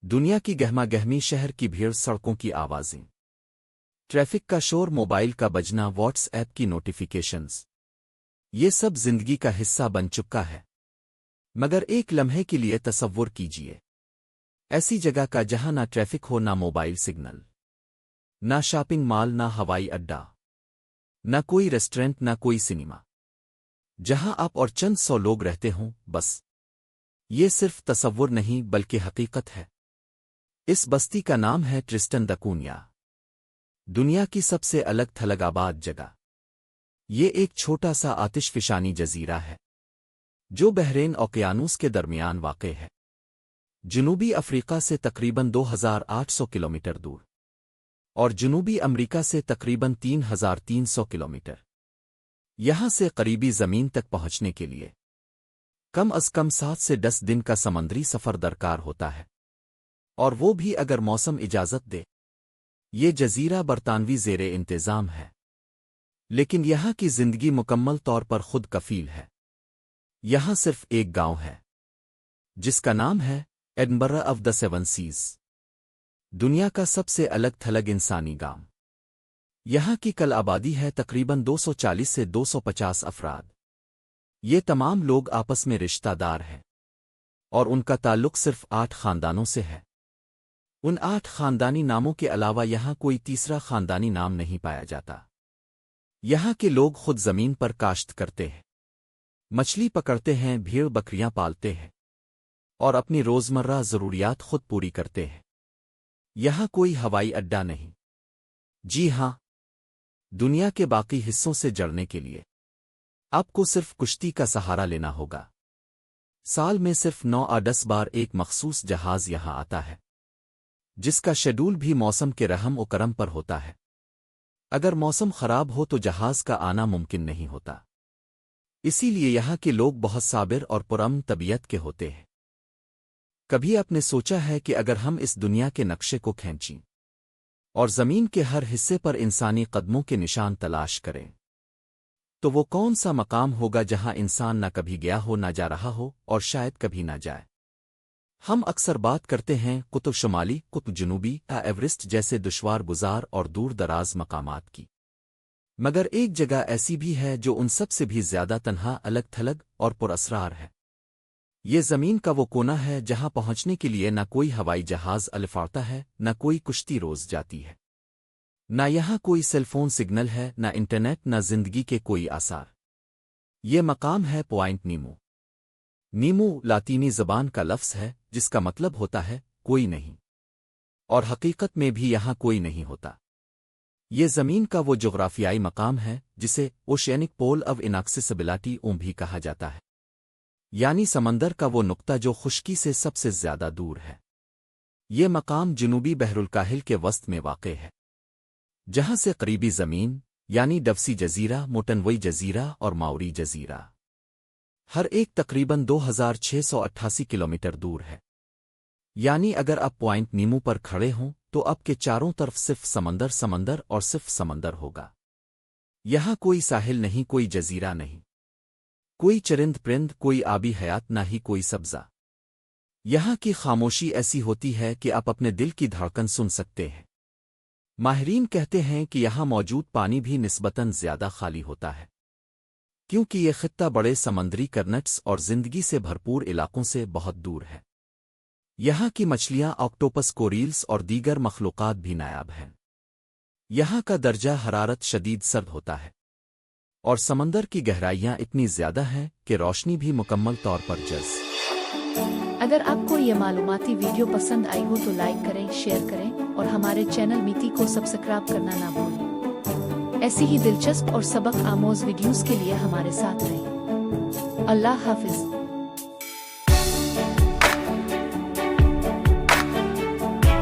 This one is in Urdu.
دنیا کی گہما گہمی، شہر کی بھیڑ، سڑکوں کی آوازیں، ٹریفک کا شور، موبائل کا بجنا، واٹس ایپ کی نوٹیفیکیشنز، یہ سب زندگی کا حصہ بن چکا ہے۔ مگر ایک لمحے کے لیے تصور کیجیے، ایسی جگہ کا جہاں نہ ٹریفک ہو، نہ موبائل سگنل، نہ شاپنگ مال، نہ ہوائی اڈا، نہ کوئی ریسٹورنٹ، نہ کوئی سنیما، جہاں آپ اور چند سو لوگ رہتے ہوں بس۔ یہ صرف تصور نہیں بلکہ حقیقت ہے۔ اس بستی کا نام ہے ٹرسٹن دا کونیا، دنیا کی سب سے الگ تھلگ آباد جگہ۔ یہ ایک چھوٹا سا آتش فشانی جزیرہ ہے جو بحرین اوقیانوس کے درمیان واقع ہے، جنوبی افریقہ سے تقریباً 2800 کلومیٹر دور اور جنوبی امریکہ سے تقریباً 3300 کلومیٹر۔ یہاں سے قریبی زمین تک پہنچنے کے لیے کم از کم 7 سے 10 دن کا سمندری سفر درکار ہوتا ہے، اور وہ بھی اگر موسم اجازت دے۔ یہ جزیرہ برطانوی زیر انتظام ہے، لیکن یہاں کی زندگی مکمل طور پر خود کفیل ہے۔ یہاں صرف ایک گاؤں ہے جس کا نام ہے Edinburgh of the Seven Seas, دنیا کا سب سے الگ تھلگ انسانی گاؤں۔ یہاں کی کل آبادی ہے تقریباً 240 سے 250 افراد۔ یہ تمام لوگ آپس میں رشتہ دار ہیں، اور ان کا تعلق صرف 8 خاندانوں سے ہے۔ ان 8 خاندانی ناموں کے علاوہ یہاں کوئی تیسرا خاندانی نام نہیں پایا جاتا۔ یہاں کے لوگ خود زمین پر کاشت کرتے ہیں، مچھلی پکڑتے ہیں، بھیڑ بکریاں پالتے ہیں، اور اپنی روزمرہ ضروریات خود پوری کرتے ہیں۔ یہاں کوئی ہوائی اڈا نہیں۔ جی ہاں، دنیا کے باقی حصوں سے جڑنے کے لیے آپ کو صرف کشتی کا سہارا لینا ہوگا۔ سال میں صرف 9 یا 10 بار ایک مخصوص جہاز یہاں آتا ہے، جس کا شیڈول بھی موسم کے رحم و کرم پر ہوتا ہے۔ اگر موسم خراب ہو تو جہاز کا آنا ممکن نہیں ہوتا۔ اسی لیے یہاں کے لوگ بہت صابر اور پرامن طبیعت کے ہوتے ہیں۔ کبھی آپ نے سوچا ہے کہ اگر ہم اس دنیا کے نقشے کو کھینچیں اور زمین کے ہر حصے پر انسانی قدموں کے نشان تلاش کریں تو وہ کون سا مقام ہوگا جہاں انسان نہ کبھی گیا ہو، نہ جا رہا ہو، اور شاید کبھی نہ جائے؟ ہم اکثر بات کرتے ہیں قطب شمالی، قطب جنوبی یا ایورسٹ جیسے دشوار گزار اور دور دراز مقامات کی، مگر ایک جگہ ایسی بھی ہے جو ان سب سے بھی زیادہ تنہا، الگ تھلگ اور پر اسرار ہے۔ یہ زمین کا وہ کونا ہے جہاں پہنچنے کے لیے نہ کوئی ہوائی جہاز الفاڑتا ہے، نہ کوئی کشتی روز جاتی ہے، نہ یہاں کوئی سیل فون سگنل ہے، نہ انٹرنیٹ، نہ زندگی کے کوئی آثار۔ یہ مقام ہے پوائنٹ نیمو۔ نیمو لاطینی زبان کا لفظ ہے جس کا مطلب ہوتا ہے کوئی نہیں، اور حقیقت میں بھی یہاں کوئی نہیں ہوتا۔ یہ زمین کا وہ جغرافیائی مقام ہے جسے اوشینک پول آف اناکسیسبلٹی بھی کہا جاتا ہے، یعنی سمندر کا وہ نقطہ جو خشکی سے سب سے زیادہ دور ہے۔ یہ مقام جنوبی بحر الکاہل کے وسط میں واقع ہے، جہاں سے قریبی زمین یعنی ڈوسی جزیرہ، موٹنوئی جزیرہ اور ماوری جزیرہ ہر ایک تقریباً 2688 کلومیٹر دور ہے۔ یعنی اگر آپ پوائنٹ نیمو پر کھڑے ہوں تو آپ کے چاروں طرف صرف سمندر، سمندر اور صرف سمندر ہوگا۔ یہاں کوئی ساحل نہیں، کوئی جزیرہ نہیں، کوئی چرند پرند، کوئی آبی حیات، نہ ہی کوئی سبزہ۔ یہاں کی خاموشی ایسی ہوتی ہے کہ آپ اپنے دل کی دھڑکن سن سکتے ہیں۔ ماہرین کہتے ہیں کہ یہاں موجود پانی بھی نسبتاً زیادہ خالی ہوتا ہے، کیونکہ یہ خطہ بڑے سمندری کرنٹس اور زندگی سے بھرپور علاقوں سے بہت دور ہے۔ یہاں کی مچھلیاں، آکٹوپس، کوریلس اور دیگر مخلوقات بھی نایاب ہیں۔ یہاں کا درجہ حرارت شدید سرد ہوتا ہے، اور سمندر کی گہرائیاں اتنی زیادہ ہیں کہ روشنی بھی مکمل طور پر اگر آپ کو یہ معلوماتی ویڈیو پسند آئی ہو تو لائک کریں، شیئر کریں اور ہمارے چینل میتی کو سبسکرائب کرنا نہ بھولیں۔ ایسی ہی دلچسپ اور سبق آموز ویڈیوز کے لیے ہمارے ساتھ رہیں۔ اللہ حافظ۔